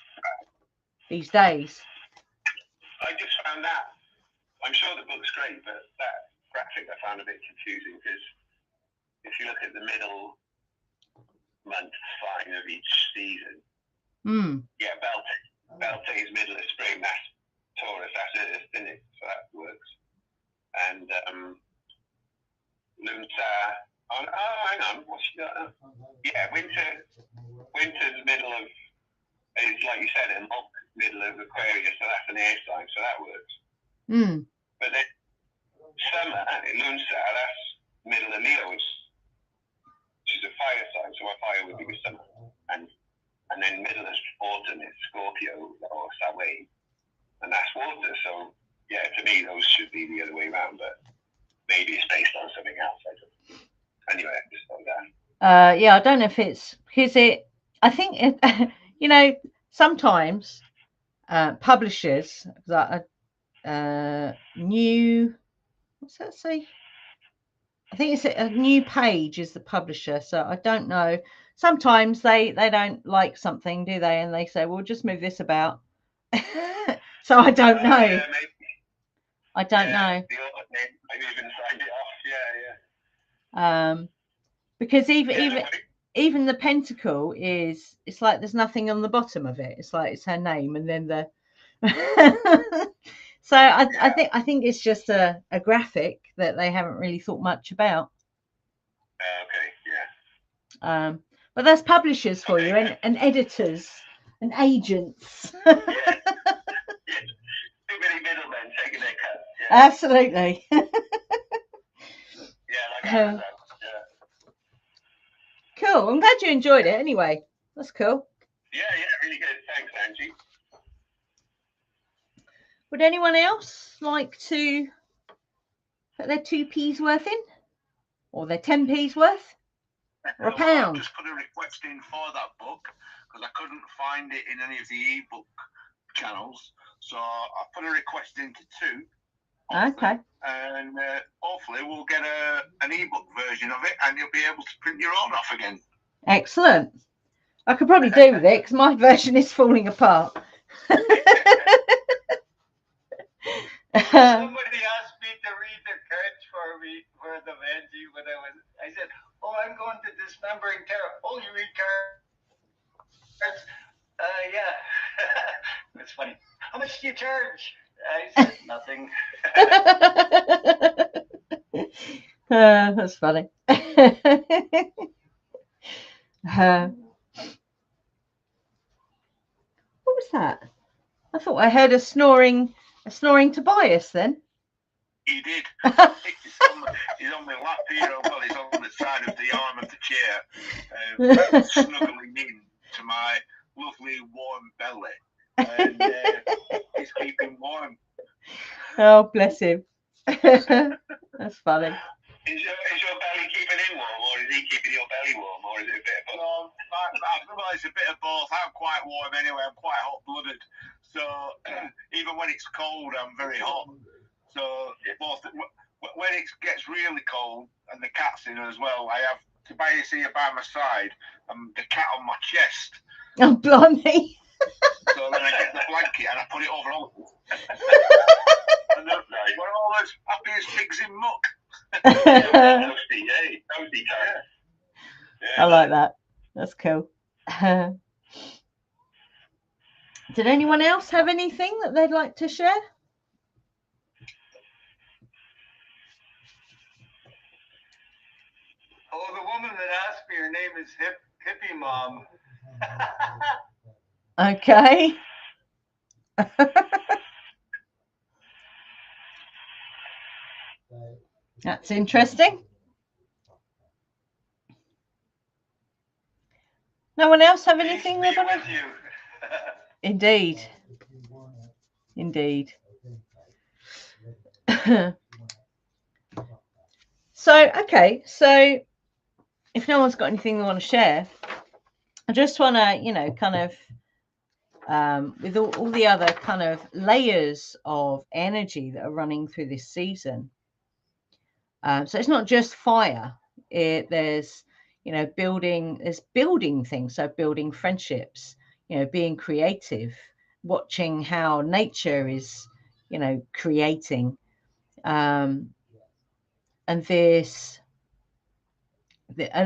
Speaker 3: days.
Speaker 1: I just found that. I'm sure the book's great, but that graphic I found a bit confusing because if you look at the middle month sign of each season, yeah, Beltane is middle of spring, that's Taurus, that's Earth, isn't it? So that works. And Lunsa, hang on, what's she got? Yeah, winter's middle of It's like you said, Imbolg, middle of Aquarius, so that's an air sign, so that works. But then summer in Lunsa, that's middle of Leo, which is a fire sign, so a fire would be the summer. And then middle of autumn is Scorpio or Samhain, and that's water. So yeah, to me those should be the other way around, but maybe it's based on something else. I don't know. Anyway, I just thought that.
Speaker 3: Yeah, I don't know if it's because I think it, you know, sometimes publishers that new, what's that say? I think it's a new page is the publisher, so I don't know. Sometimes they don't like something, do they? And they say, "Well, just move this about." So I don't know.
Speaker 1: Yeah,
Speaker 3: I don't know.
Speaker 1: Maybe even signed it off. Yeah.
Speaker 3: Because even the pentacle is, it's like there's nothing on the bottom of it. It's like it's her name and then the. So I think it's just a graphic that they haven't really thought much about.
Speaker 1: Okay, yeah.
Speaker 3: But that's publishers for you and editors and agents.
Speaker 1: Yeah. Too many middlemen taking their cut. Yeah.
Speaker 3: Absolutely.
Speaker 1: Yeah, like that.
Speaker 3: Cool. I'm glad you enjoyed it anyway. That's cool.
Speaker 1: Yeah, really good. Thanks, Angie.
Speaker 3: Would anyone else like to put their 2p's worth in? Or their 10p's worth? Or a pound?
Speaker 2: I just put a request in for that book because I couldn't find it in any of the ebook channels. So I put a request into 2.
Speaker 3: Okay.
Speaker 2: And hopefully we'll get an ebook version of it and you'll be able to print your own off again.
Speaker 3: Excellent. I could probably do with it because my version is falling apart.
Speaker 5: Somebody asked me to read the cards for me for the Manji when I said, "Oh, I'm going to Dismembering Tarot." "Oh, you read cards?" Yeah. It's funny. "How much do you charge?" I said, "Nothing."
Speaker 3: That's funny. What was that? I thought I heard a snoring Tobias then.
Speaker 2: You did. He's on my lap here. Well, he's on the side of the arm of the chair, snuggling in to my lovely warm belly. And he's keeping warm.
Speaker 3: Oh, bless him. That's funny.
Speaker 1: Is your belly keeping him warm, or is he keeping your belly warm, or is it a bit of both?
Speaker 2: Well, it's a bit of both. I'm quite warm anyway. I'm quite hot-blooded. So even when it's cold, I'm very hot. So both, when it gets really cold and the cat's in as well, I have Tobias here by my side and the cat on my chest.
Speaker 3: Oh, blimey.
Speaker 2: So then I get the blanket and I put it over all. And we're all as happy as pigs in muck.
Speaker 3: I like that. That's cool. Did anyone else have anything that they'd like to share?
Speaker 5: Oh, the woman that asked me, her name is Hippie Mom.
Speaker 3: Okay. That's interesting. No one else have anything they want to? Indeed. Indeed. So, okay. So, if no one's got anything they want to share, I just want to, kind of, with all the other kind of layers of energy that are running through this season. So it's not just fire. There's, building things. So building friendships, being creative, watching how nature is, creating. And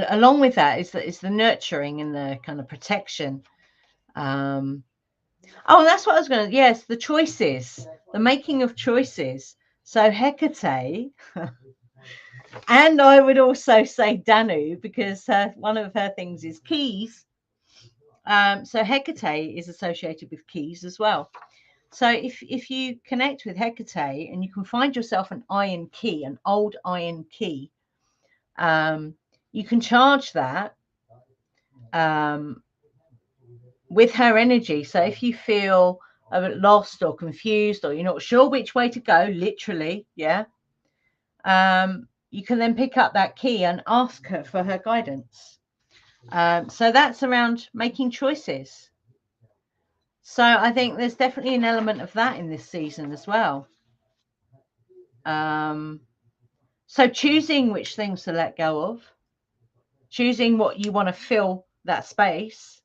Speaker 3: along with that is the nurturing and the kind of protection. And that's what I was going to, yes, the choices, the making of choices. So Hecate, and I would also say Danu, because one of her things is keys. So Hecate is associated with keys as well. So if you connect with Hecate and you can find yourself an iron key, an old iron key, you can charge that with her energy. So if you feel a bit lost or confused, or you're not sure which way to go, literally, yeah, you can then pick up that key and ask her for her guidance. So that's around making choices. So I think there's definitely an element of that in this season as well. So choosing which things to let go of, choosing what you want to fill that space,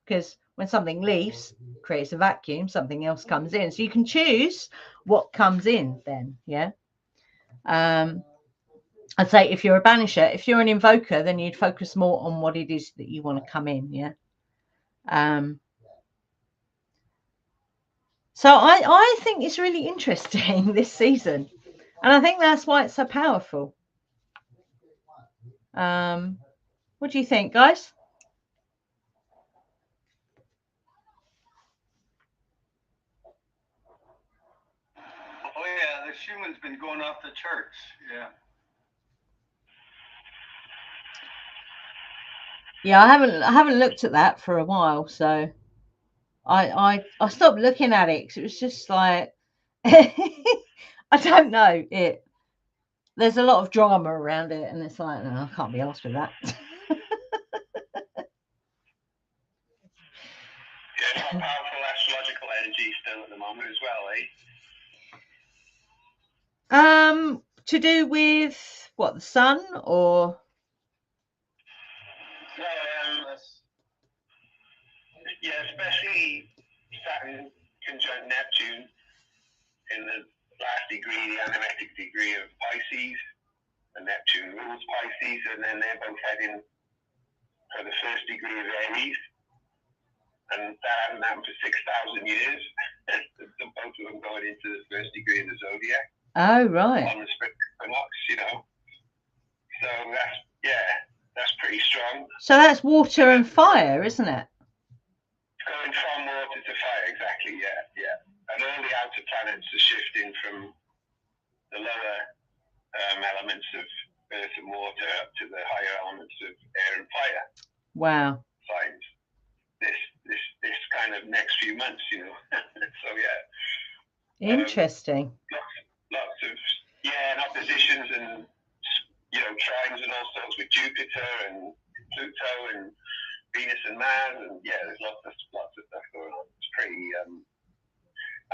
Speaker 3: because when something leaves, creates a vacuum, something else comes in. So you can choose what comes in then, yeah. I'd say if you're a banisher, if you're an invoker, then you'd focus more on what it is that you want to come in, yeah. So I think it's really interesting this season, and I think that's why it's so powerful. What do you think, guys?
Speaker 5: Oh yeah, the Schumann's been going off the charts. Yeah.
Speaker 3: Yeah, I haven't looked at that for a while, so I stopped looking at it because it was just like I don't know it. There's a lot of drama around it, and it's like, no, I can't be asked with that.
Speaker 1: Yeah, it's a powerful astrological energy still at the moment as well, eh?
Speaker 3: To do with what, the sun or?
Speaker 1: No, yeah, especially Saturn conjunct Neptune in the last degree, the animetic degree of Pisces, and Neptune rules Pisces, and then they're both heading for the first degree of Aries, and that hasn't happened for 6,000 years. Both of them going into the first degree of the zodiac.
Speaker 3: Oh, right.
Speaker 1: On the equinox, you know. So that's pretty strong.
Speaker 3: So that's water and fire, isn't it?
Speaker 1: Going from water to fire, exactly, yeah. And all the outer planets are shifting from the lower elements of earth and water up to the higher elements of air and fire.
Speaker 3: Wow.
Speaker 1: Signs. This kind of next few months, you know. So yeah.
Speaker 3: Interesting.
Speaker 1: Lots of and oppositions and trines and all sorts with Jupiter and Pluto and Venus and Mars, and there's lots of stuff going on. It's pretty and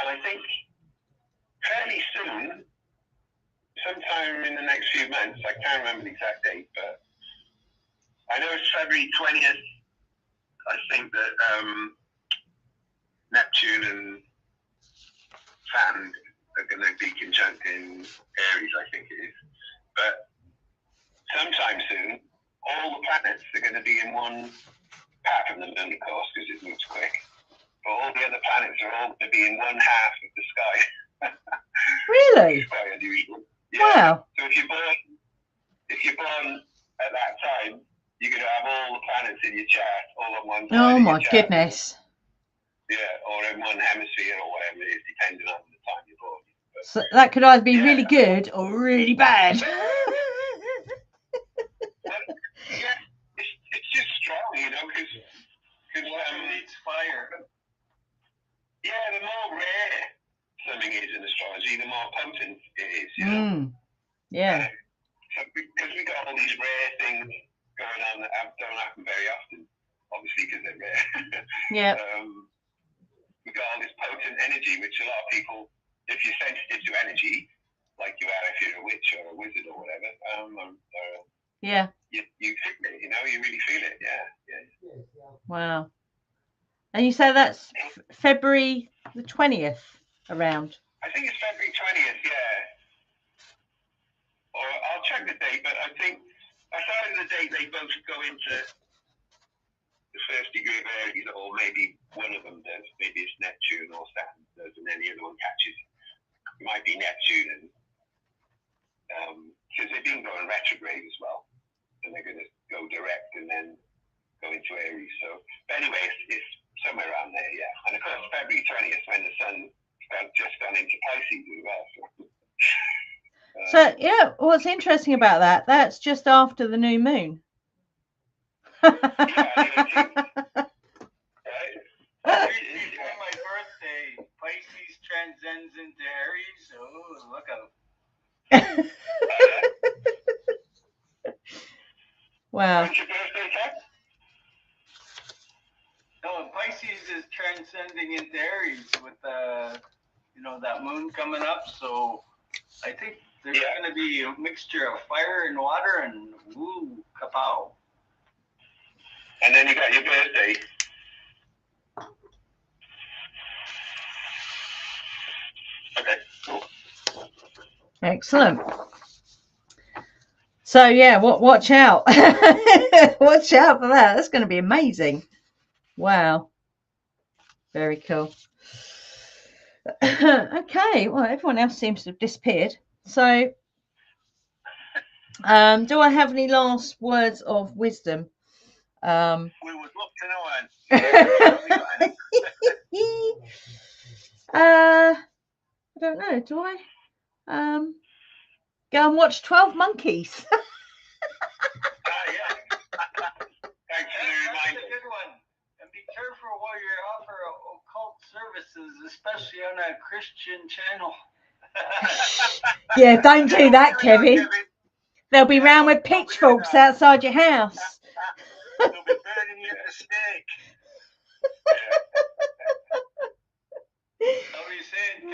Speaker 1: I think fairly soon, sometime in the next few months, I can't remember the exact date, but I know it's February 20th. I think that Neptune and Saturn are going to be conjunct in Aries, I think it is. But sometime soon, all the planets are going to be in one, apart from the moon, of course, because it moves quick. But all the other planets are all going to be in one half of the sky.
Speaker 3: Really?
Speaker 1: It's quite unusual.
Speaker 3: Yeah.
Speaker 1: Wow. So if you're born at that time, you're going to have all the planets in your chart all on one side.
Speaker 3: Oh my goodness.
Speaker 1: Yeah, or in one hemisphere or whatever it is, depending on the time you're born. But,
Speaker 3: so that could either be really good or really bad.
Speaker 1: It's just strong, you know, because
Speaker 5: needs fire.
Speaker 1: Yeah, the more rare something is in astrology, the more potent it is, you know.
Speaker 3: Yeah.
Speaker 1: So because we got all these rare things going on that don't happen very often, obviously because they're rare.
Speaker 3: Yeah.
Speaker 1: We got all this potent energy, which a lot of people, if you're sensitive to energy, like you are if you're a witch or a wizard or whatever, you feel it, you know, you really feel it, yeah.
Speaker 3: Wow. And you say that's February the 20th around?
Speaker 1: I think it's February 20th, yeah. Or I'll check the date, but I think I thought in the date they both go into the first degree of Aries, or maybe one of them does. Maybe it's Neptune or Saturn does, and then the other one catches. It might be Neptune, and because they've been going retrograde as well, and they're going to go direct and then go into Aries. So, but anyway, it's February 20th when the sun just gone into Pisces as well.
Speaker 3: So yeah, what's interesting about that? That's just after the new moon.
Speaker 5: Yeah, right. It's my birthday. Pisces transcends into Aries. Oh, look out!
Speaker 3: Wow.
Speaker 1: When's your birthday, Ted?
Speaker 5: No, Pisces is transcending into Aries with that moon coming up. So I think there's going to be a mixture of fire and water, and woo, kapow.
Speaker 1: And then you got your birthday. Okay, cool.
Speaker 3: Excellent. So yeah, watch out. Watch out for that. That's going to be amazing. Wow. Very cool. Okay, well, everyone else seems to have disappeared. So do I have any last words of wisdom?
Speaker 2: We would love to know, Anne.
Speaker 3: I don't know. Do I? Go and watch 12 Monkeys.
Speaker 1: Yeah. Thanks for the reminder.
Speaker 5: That's a good one. And be careful while you offer occult services, especially on a Christian channel.
Speaker 3: Yeah, don't do that, Kevin. They'll be round with pitchforks outside your house.
Speaker 2: They'll be burning you at the stake.
Speaker 5: I'll be saying,